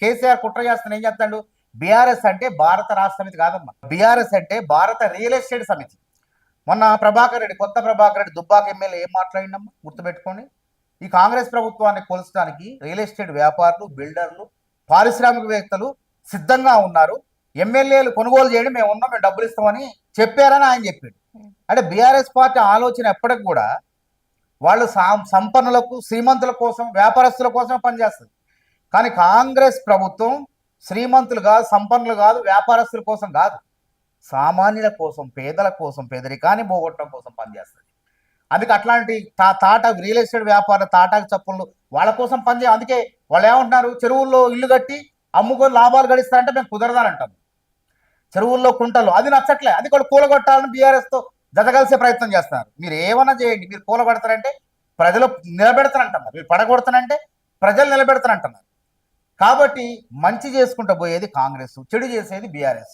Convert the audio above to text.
కేసీఆర్ కుట్ర చేస్తాను ఏం చేస్తాడు? బీఆర్ఎస్ అంటే భారత రాష్ట్ర సమితి కాదమ్మా, బీఆర్ఎస్ అంటే భారత రియల్ ఎస్టేట్ సమితి. మొన్న ప్రభాకర్ రెడ్డి, కొత్త ప్రభాకర్ రెడ్డి దుబ్బాక ఎమ్మెల్యే ఏం మాట్లాడిందమ్మా గుర్తుపెట్టుకోండి. ఈ కాంగ్రెస్ ప్రభుత్వాన్ని కొలుచడానికి రియల్ ఎస్టేట్ వ్యాపారులు, బిల్డర్లు, పారిశ్రామికవేత్తలు సిద్ధంగా ఉన్నారు. ఎమ్మెల్యేలు కొనుగోలు చేయండి, మేము ఉన్నాం, మేము డబ్బులు ఇస్తామని చెప్పారని ఆయన చెప్పాడు. అంటే బీఆర్ఎస్ పార్టీ ఆలోచన ఎప్పటికి కూడా వాళ్ళు సంపన్నులకు, శ్రీమంతుల కోసం, వ్యాపారస్తుల కోసం పనిచేస్తుంది. కానీ కాంగ్రెస్ ప్రభుత్వం శ్రీమంతులు కాదు, సంపన్నులు కాదు, వ్యాపారస్తుల కోసం కాదు, సామాన్యుల కోసం, పేదల కోసం, పేదరికాన్ని పోగొట్టడం కోసం పనిచేస్తుంది. అందుకే అట్లాంటి తాటా రియల్ ఎస్టేట్ వ్యాపార తాటాకు చప్పుళ్ళు వాళ్ళ కోసం పనిచేయ. అందుకే వాళ్ళు ఏమంటున్నారు, చెరువుల్లో ఇల్లు కట్టి అమ్ముకొని లాభాలు గడిస్తారంటే మేము కుదరదని అంటాం. చెరువుల్లో కుంటలు అది నచ్చట్లే, అది కూడా కూలగొట్టాలని బీఆర్ఎస్తో జతగలిసే ప్రయత్నం చేస్తున్నారు. మీరు ఏమన్నా చేయండి, మీరు కూలగొడతారంటే ప్రజలు నిలబెడతారంటున్నారు, మీరు పడగొడతానంటే ప్రజలు నిలబెడతారంటున్నారు. కాబట్టి మంచి చేసుకుంటూ పోయేది కాంగ్రెస్, చెడు చేసేది బీఆర్ఎస్.